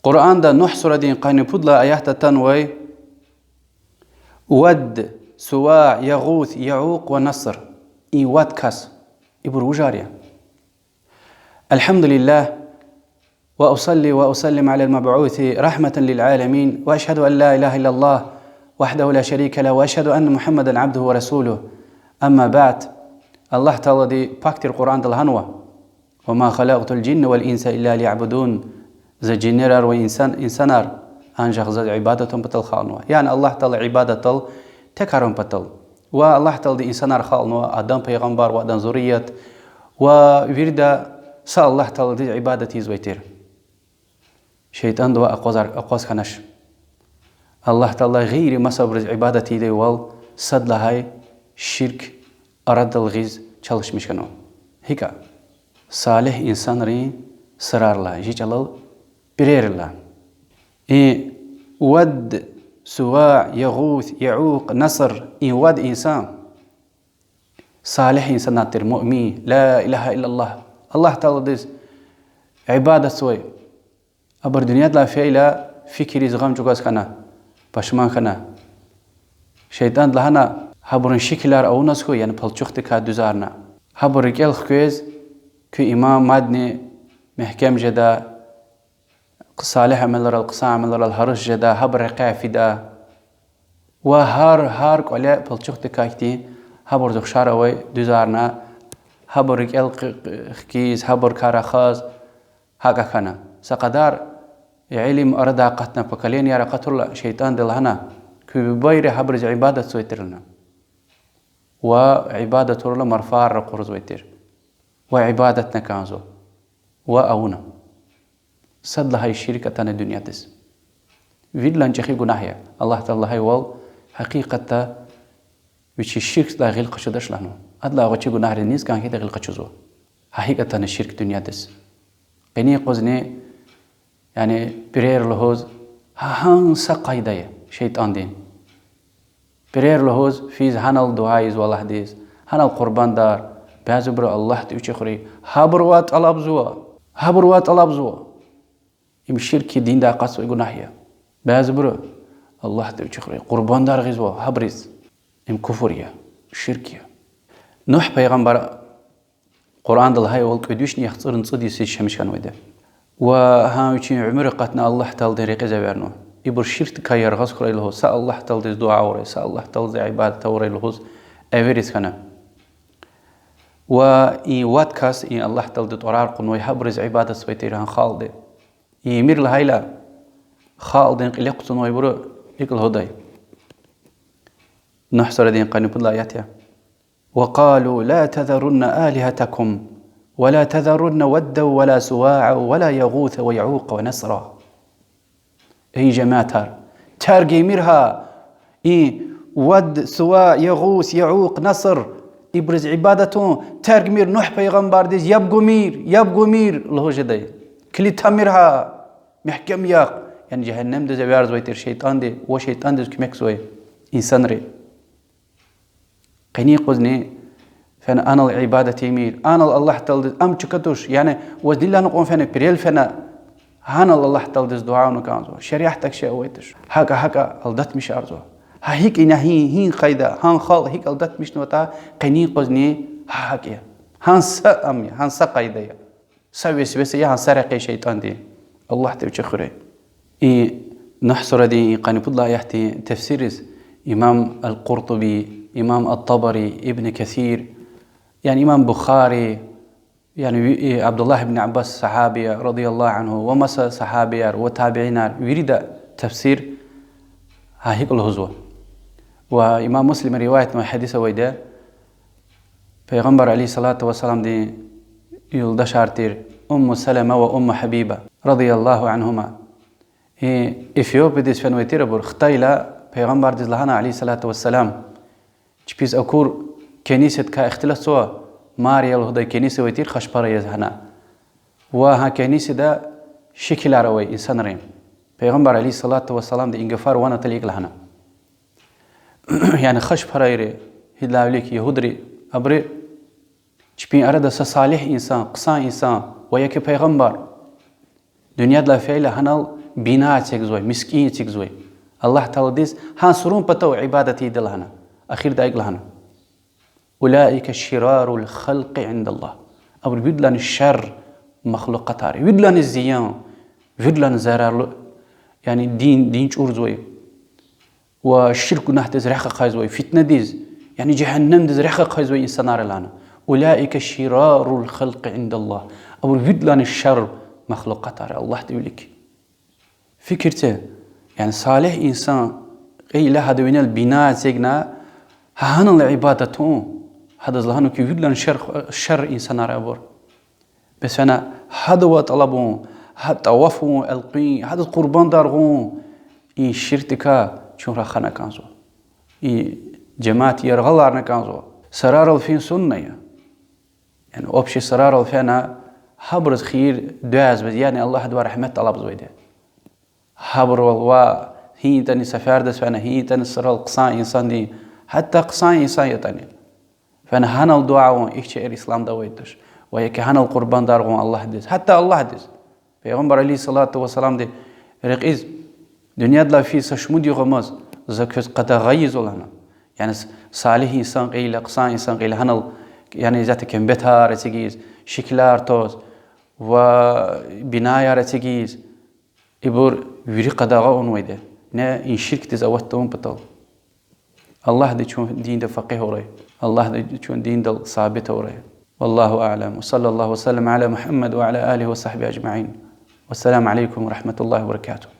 قرآن دا نوح سورة دين قاني بودلا آيات تنوي ود سواع يغوث يعوق ونصر إي ود كاس إبرو جاريا. الحمد لله وأصلي وأسلم على المبعوث رحمة للعالمين، وأشهد أن لا إله إلا الله وحده لا شريك له، وأشهد أن محمدا عبده ورسوله. أما بعد، الله تعالى دي باكتر القرآن دلهنوة وما خلقت الجن والإنس إلا ليعبدون، ذا جنرار وإنسانار أنجح ذا عبادتهم بطل خالنوة، يعني الله تعالى عبادة تكرم بطل، والله تعالى دي إنسانار خالنوة آدم پیغمبر وآدم ذرية ووردا سأل الله تعالى دي عبادتي زويتير شيطان دوا أقوز خنش الله تعالى غير ما صبر عبادتي دي وال صد لهاي شرك أرد الغيز چالش مشكنو هيكا صالح إنسان ري سرار الله جي چلال برير الله ود سواع يغوث يعوق نصر ود إنسان صالح إنسان ناتر مؤمن لا إله إلا الله. الله تعالى ديز عبادة سوي أبر دنيا لا فيلا فكري زغام جوغاز خنا باشمان خنا شيطان لهنا هبرن شكلار أو نسكو يعني بلچوخت كا دوزارنا هبر رجال خويز كي إمام مادني محكم جدا صالح عمل القصاع عمل الهرش جدا هبر رقاع فدا وهار قولا بلچوخت كاكتي هبر زخشار اوي دوزارنا هبر رجال خكيز هبر كاراخاز هاكا خنا سقدار علم أردا قتنا بكالين يا قتل شيطان دلهنا كي ببير هبرز عبادة سويترنا وعبادة الله مرفار رقرز ويتر وعبادتنا كانزو وأونا صد لهاي الشركة تاني الدنيا تس فيدلان جخي قناحيا الله تعالى هاي وال حقيقة وش الشرك لا غير قشدش لهنو أدلا غوشي قناح الناس كان كده غير قشزو حقيقة تاني الشرك دنيا تس قني قزني يعني برير لهوز هان سقايدة شيطان دين برير لهوز فيز هنال دعايز والله ديز هنال قربان دار بازبر الله تيوشخري هبروات الابزوا ام شرك دين دا قصو يغناحيا بازبر الله تيوشخري قربان دار غزوا هبرز ام كفريا شركيا نوح پیغمبر قرآن دل هاي والقدوش نيخصرن صدي سي شمش كان ويده وها وچين عمر قتنا الله تعالى دريق زبرنو يبر شرك كاير غاز خري له سأل الله تعالى دعاء وري سأل الله تعالى عبادة وري له أفيريس كنا وإي واتكاس إن الله تعالى تورار قنوي حبرز عبادة سويتيران خالد يمير لهايلا خالد قلقتن ويبر يقل هداي نحصر دين قانون الله ياتيا وقالوا لا تذرن آلهتكم ولا تذرن ودا ولا سواع ولا يغوث ويعوق ونسرا. هي جماعة تارجي ميرها ود سواع يغوث يعوق نصر إبرز عبادته تارج مير نوح پیغمبر ديز يبقو مير الله جدي كلي تمرها محكم ياق يعني جهنم دز بيارز ويتر شيطان دي وشيطان دز كمك سوي إنسان ري قني قزني فانا أنا العبادة تيمير أنا الله تعالى أم تشكتوش يعني وزن الله نقوم فانا بريل فانا هانا الله تعالى دعاء نكانزو شريعتك شيء ويتش هكا الدت مش أرزو هيك إنها هين قيدا هان خال هيك الدت مش نوتا قني قزني هاكيا هان سا أمي هان سا قيدا سوي بس يا هان سرقي شيطان دي الله تعالى نحصر دي قاني الله يحتي تفسير إمام القرطبي إمام الطبري ابن كثير يعني إمام بخاري يعني عبد الله بن عباس صحابي رضي الله عنه ومسا صحابي وتابعين يريد تفسير هيك الهزوة وإمام مسلم رواية ما حديث ويدا پیغمبر عليه الصلاة والسلام دي يلدشارتير أم سلمة وأم حبيبة رضي الله عنهما إثيوبيا ديس فنويتير بور ختايلا پیغمبر ديز لهنا عليه الصلاة والسلام چپیز أكور كنيسة كاختلاف سوا ماريا الهدى كنيسة ويتير خشبارة يزهنا وها كنيسة دا شكل عروي إنسان ريم پیغمبر عليه الصلاة والسلام دي إنغفار وانا تليق لهنا يعني خشبارة يري هدلاوليك يهودري أبري چپين أرد صالح إنسان قصان إنسان ويكي پیغمبر دنيا دلا فعلا هنال بیناچێک زۆی مسکینێک زۆی الله تعالى ديز هان سرون بتو عبادتي دلهنا أخير دايق لهنا أولئك شرار الخلق عند الله أو بدلان الشر مخلوقات هاري بدلان الزيان بدلان زرار يعني دين شور زوي والشرك نحتز رحق خايزوي فتنة ديز يعني جهنم ديز رحق خايزوي إنسان لنا أولئك شرار الخلق عند الله أو بدلان الشر مخلوقات هاري الله تقولك فكرته يعني صالح إنسان أي لا هذا وين البناء سجنا هان العبادة هذا زلهانو كي يدلن شر إنسان رابور بس أنا هذا وطلبون هذا طوافون القي هذا القربان دارون إن شرتكا شو رخنا كانزو إن جماعة يرغلارنا كانزو سرار الفين سنة يعني أبشي سرار الفينا حبرز خير دعاز بس يعني الله دوا رحمة طلب زويده حبر والوا هي تاني سفاردس فأنا هي تاني سر القصان إنسان دي حتى قصان إنسان يتاني فأنا هنا الدعاء إيش الإسلام دويتش وياك هنا القربان دارغون الله ديس حتى الله ديس پیغمبر عليه الصلاة والسلام دي رقيز دنيا دلا في سشمود يغمز زكوت قد غيز لنا يعني صالح إنسان قيل قصان إنسان قيل هنا يعني ذات كم بيتها رتجيز شكلار توز وبناية رتجيز يبور ويري قداغون ويده نا إن شرك تزوجتهم بطل الله دي شون دين ده فقيه وراي الله دي شون دين ده ثابت وراي والله أعلم وصلى الله وسلم على محمد وعلى آله وصحبه أجمعين والسلام عليكم ورحمة الله وبركاته.